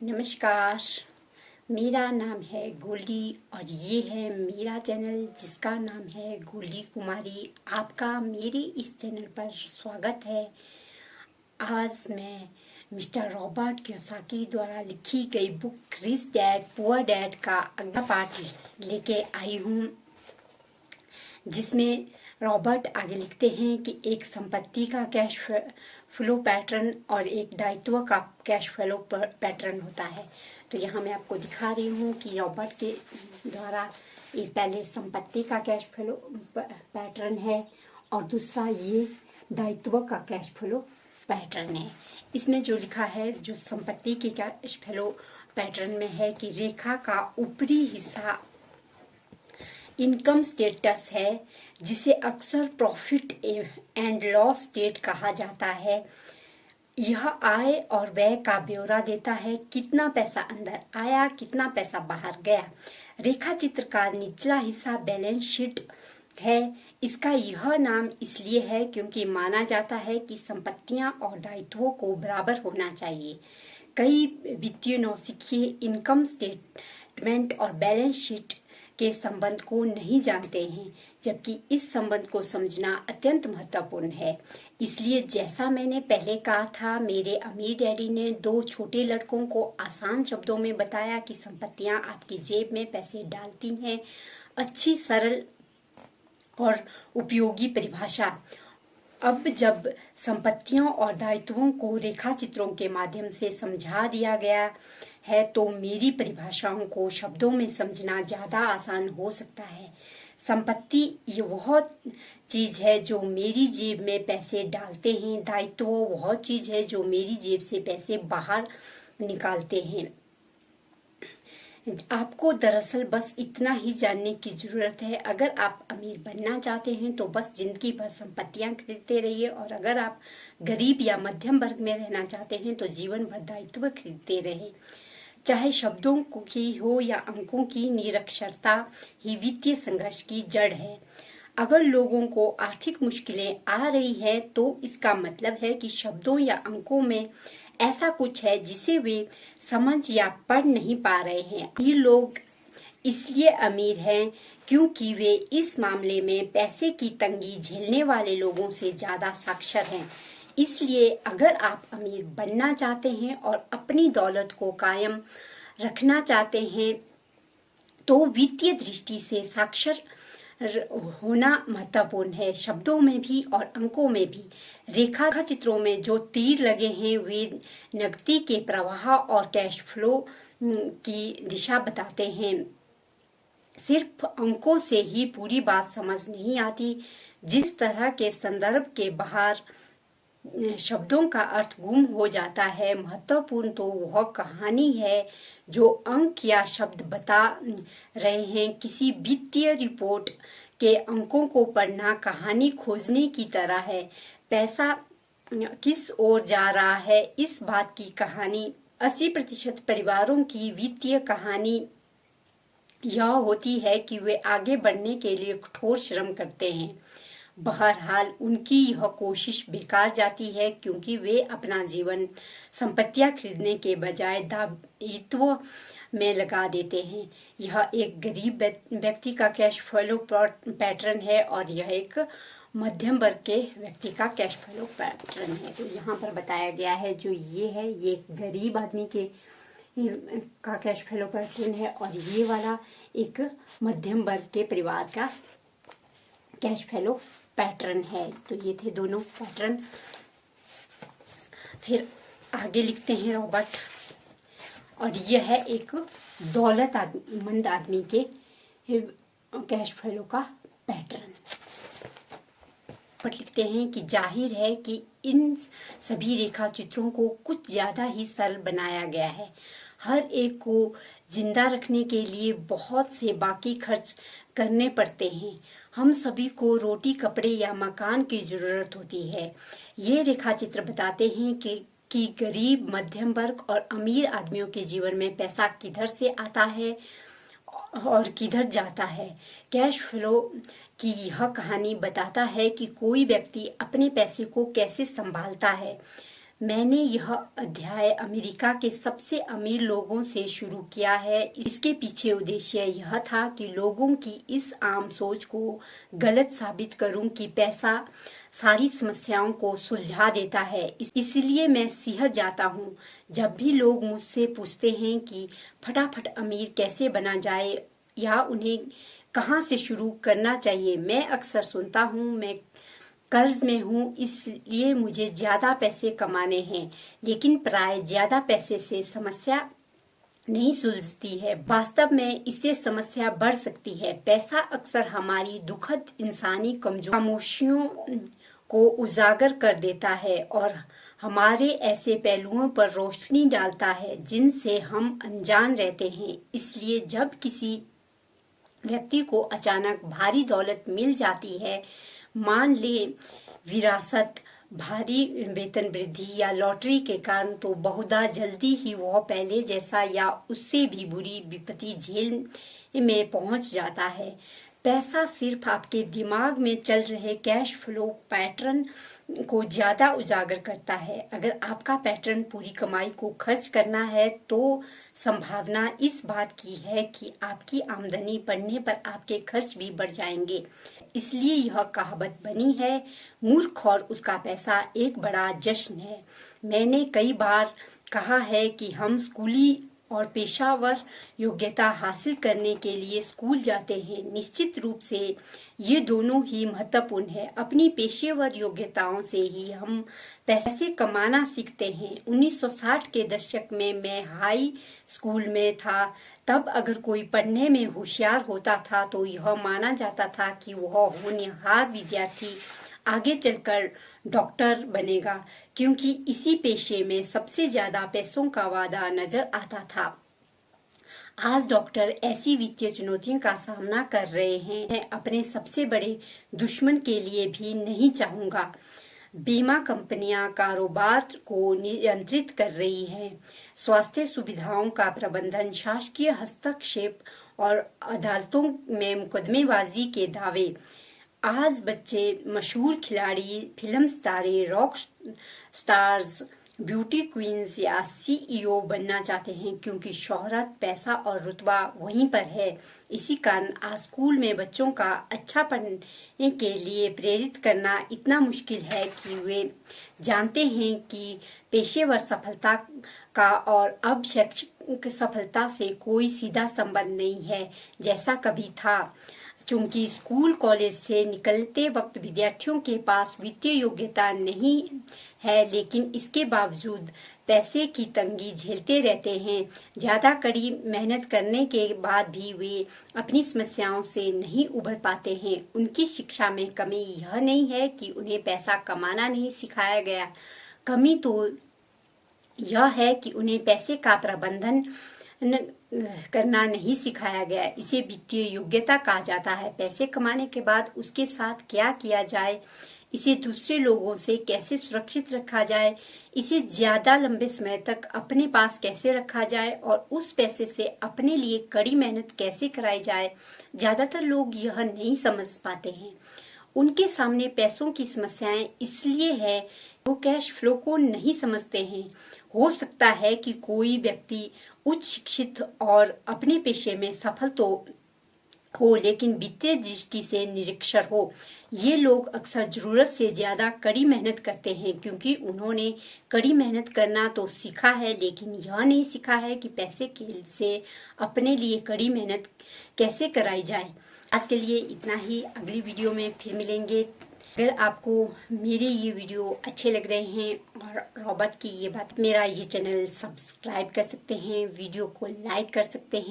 नमस्कार। मेरा नाम है गोल्डी और ये है मेरा चैनल जिसका नाम है गोल्डी कुमारी। आपका मेरे इस चैनल पर स्वागत है। आज मैं मिस्टर रॉबर्ट कियोसाकी द्वारा लिखी गई book rich dad poor dad का अगला पार्ट लेके आई हूँ, जिसमें रॉबर्ट आगे लिखते हैं कि एक संपत्ति का कैश फ्लो पैटर्न और एक दायित्व का कैश फ्लो पैटर्न होता है। तो यहाँ मैं आपको दिखा रही हूँ कि रॉबर्ट के द्वारा ये पहले संपत्ति का कैश फ्लो पैटर्न है और दूसरा ये दायित्व का कैश फ्लो पैटर्न है। इसमें जो लिखा है, जो संपत्ति के कैश फ्लो पैटर्न में है कि रेखा का ऊपरी हिस्सा इनकम स्टेटस है, जिसे अक्सर प्रॉफिट एंड लॉस स्टेट कहा जाता है। यह आय और व्यय का ब्यौरा देता है, कितना पैसा अंदर आया, कितना पैसा बाहर गया। रेखा चित्र का निचला हिस्सा बैलेंस शीट है। इसका यह नाम इसलिए है क्योंकि माना जाता है कि संपत्तियां और दायित्वों को बराबर होना चाहिए। कई वित्तीय नौसिखिए इनकम स्टेटमेंट और बैलेंस शीट के संबंध को नहीं जानते हैं, जबकि इस संबंध को समझना अत्यंत महत्वपूर्ण है। इसलिए जैसा मैंने पहले कहा था, मेरे अमीर डैडी ने दो छोटे लड़कों को आसान शब्दों में बताया कि संपत्तियां आपकी जेब में पैसे डालती हैं। अच्छी, सरल और उपयोगी परिभाषा। अब जब संपत्तियों और दायित्वों को रेखा चित्रों के माध्यम से समझा दिया गया है, तो मेरी परिभाषाओं को शब्दों में समझना ज्यादा आसान हो सकता है। संपत्ति ये वह चीज है जो मेरी जेब में पैसे डालते हैं। दायित्व वह चीज है जो मेरी जेब से पैसे बाहर निकालते हैं। आपको दरअसल बस इतना ही जानने की जरूरत है। अगर आप अमीर बनना चाहते हैं तो बस जिंदगी भर संपत्तियां खरीदते रहिए, और अगर आप गरीब या मध्यम वर्ग में रहना चाहते हैं तो जीवन भर दायित्व खरीदते रहिए। चाहे शब्दों की हो या अंकों की, निरक्षरता ही वित्तीय संघर्ष की जड़ है। अगर लोगों को आर्थिक मुश्किलें आ रही है तो इसका मतलब है कि शब्दों या अंकों में ऐसा कुछ है जिसे वे समझ या पढ़ नहीं पा रहे हैं। ये लोग इसलिए अमीर हैं क्योंकि वे इस मामले में पैसे की तंगी झेलने वाले लोगों से ज्यादा साक्षर हैं। इसलिए अगर आप अमीर बनना चाहते हैं और अपनी दौलत को कायम रखना चाहते हैं तो वित्तीय दृष्टि से साक्षर होना महत्वपूर्ण है, शब्दों में भी और अंकों में भी। रेखा चित्रों में जो तीर लगे हैं वे नकदी के प्रवाह और कैश फ्लो की दिशा बताते हैं। सिर्फ अंकों से ही पूरी बात समझ नहीं आती। जिस तरह के संदर्भ के बाहर शब्दों का अर्थ गुम हो जाता है, महत्वपूर्ण तो वह कहानी है जो अंक या शब्द बता रहे हैं। किसी वित्तीय रिपोर्ट के अंकों को पढ़ना कहानी खोजने की तरह है। पैसा किस ओर जा रहा है, इस बात की कहानी। 80% परिवारों की वित्तीय कहानी यह होती है कि वे आगे बढ़ने के लिए कठोर श्रम करते हैं। बहरहाल उनकी यह कोशिश बेकार जाती है क्योंकि वे अपना जीवन संपत्तियां खरीदने के बजाय दायित्व में लगा देते हैं। यह एक गरीब व्यक्ति का कैश फ्लो पैटर्न है और यह एक मध्यम वर्ग के व्यक्ति का कैश फ्लो पैटर्न है। तो यहाँ पर बताया गया है जो ये है, ये एक गरीब आदमी का कैश फ्लो पैटर्न है और ये वाला एक मध्यम वर्ग के परिवार का कैश फ्लो पैटर्न है। तो ये थे दोनों पैटर्न। फिर आगे लिखते हैं रॉबर्ट, और यह है एक दौलतमंद आदमी के कैश फ्लो का पैटर्न। लिखते हैं कि जाहिर है कि इन सभी रेखा चित्रों को कुछ ज्यादा ही सरल बनाया गया है। हर एक को जिंदा रखने के लिए बहुत से बाकी खर्च करने पड़ते हैं। हम सभी को रोटी, कपड़े या मकान की जरूरत होती है। ये रेखा चित्र बताते हैं कि गरीब, मध्यम वर्ग और अमीर आदमियों के जीवन में पैसा किधर से आता है और किधर जाता है। कैश फ्लो की यह कहानी बताता है कि कोई व्यक्ति अपने पैसे को कैसे संभालता है। मैंने यह अध्याय अमेरिका के सबसे अमीर लोगों से शुरू किया है। इसके पीछे उद्देश्य यह था कि लोगों की इस आम सोच को गलत साबित करूं कि पैसा सारी समस्याओं को सुलझा देता है। इसलिए मैं सिहर जाता हूं जब भी लोग मुझसे पूछते हैं कि फटाफट अमीर कैसे बना जाए या उन्हें कहां से शुरू करना चाहिए। मैं अक्सर सुनता हूं, मैं कर्ज में हूँ इसलिए मुझे ज्यादा पैसे कमाने हैं, लेकिन प्राय ज्यादा पैसे से समस्या नहीं सुलझती है। वास्तव में इससे समस्या बढ़ सकती है। पैसा अक्सर हमारी दुखद इंसानी खामोशियों को उजागर कर देता है और हमारे ऐसे पहलुओं पर रोशनी डालता है जिनसे हम अनजान रहते हैं। इसलिए जब किसी व्यक्ति को अचानक भारी दौलत मिल जाती है, मान ले विरासत, भारी वेतन वृद्धि या लॉटरी के कारण, तो बहुधा जल्दी ही वह पहले जैसा या उससे भी बुरी विपत्ति झेल में पहुंच जाता है। पैसा सिर्फ आपके दिमाग में चल रहे कैश फ्लो पैटर्न को ज्यादा उजागर करता है। अगर आपका पैटर्न पूरी कमाई को खर्च करना है तो संभावना इस बात की है कि आपकी आमदनी बढ़ने पर आपके खर्च भी बढ़ जाएंगे। इसलिए यह कहावत बनी है, मूर्ख और उसका पैसा एक बड़ा जश्न है। मैंने कई बार कहा है कि हम स्कूली और पेशावर योग्यता हासिल करने के लिए स्कूल जाते हैं। निश्चित रूप से ये दोनों ही महत्वपूर्ण है। अपनी पेशेवर योग्यताओं से ही हम पैसे कमाना सीखते हैं। 1960 के दशक में मैं हाई स्कूल में था। तब अगर कोई पढ़ने में होशियार होता था तो यह माना जाता था कि वह होनहार विद्यार्थी आगे चलकर डॉक्टर बनेगा, क्योंकि इसी पेशे में सबसे ज्यादा पैसों का वादा नजर आता था। आज डॉक्टर ऐसी वित्तीय चुनौतियों का सामना कर रहे हैं, अपने सबसे बड़े दुश्मन के लिए भी नहीं चाहूंगा। बीमा कंपनियां कारोबार को नियंत्रित कर रही हैं। स्वास्थ्य सुविधाओं का प्रबंधन, शासकीय हस्तक्षेप और अदालतों में मुकदमेबाजी के दावे। आज बच्चे मशहूर खिलाड़ी, फिल्म सितारे, रॉक स्टार्स, ब्यूटी क्वींस या सीईओ बनना चाहते हैं, क्योंकि शोहरत, पैसा और रुतबा वहीं पर है। इसी कारण आज स्कूल में बच्चों का अच्छा पढ़ने के लिए प्रेरित करना इतना मुश्किल है कि वे जानते हैं कि पेशेवर सफलता का और अब शैक्षिक सफलता से कोई सीधा संबंध नहीं है जैसा कभी था। चूंकि स्कूल कॉलेज से निकलते वक्त विद्यार्थियों के पास वित्तीय योग्यता नहीं है, लेकिन इसके बावजूद पैसे की तंगी झेलते रहते हैं। ज्यादा कड़ी मेहनत करने के बाद भी वे अपनी समस्याओं से नहीं उभर पाते हैं। उनकी शिक्षा में कमी यह नहीं है कि उन्हें पैसा कमाना नहीं सिखाया गया, कमी तो यह है कि उन्हें पैसे का प्रबंधन करना नहीं सिखाया गया। इसे वित्तीय योग्यता कहा जाता है। पैसे कमाने के बाद उसके साथ क्या किया जाए, इसे दूसरे लोगों से कैसे सुरक्षित रखा जाए, इसे ज्यादा लंबे समय तक अपने पास कैसे रखा जाए और उस पैसे से अपने लिए कड़ी मेहनत कैसे कराई जाए, ज्यादातर लोग यह नहीं समझ पाते हैं। उनके सामने पैसों की समस्याएं इसलिए है वो कैश फ्लो को नहीं समझते हैं। हो सकता है कि कोई व्यक्ति उच्च शिक्षित और अपने पेशे में सफल तो हो, लेकिन वित्तीय दृष्टि से निरक्षर हो। ये लोग अक्सर जरूरत से ज्यादा कड़ी मेहनत करते हैं, क्योंकि उन्होंने कड़ी मेहनत करना तो सीखा है, लेकिन यह नहीं सीखा है कि पैसे से अपने लिए कड़ी मेहनत कैसे कराई जाए। आज के लिए इतना ही। अगली वीडियो में फिर मिलेंगे। अगर आपको मेरे ये वीडियो अच्छे लग रहे हैं और रॉबर्ट की ये बात, मेरा ये चैनल सब्सक्राइब कर सकते हैं, वीडियो को लाइक कर सकते हैं।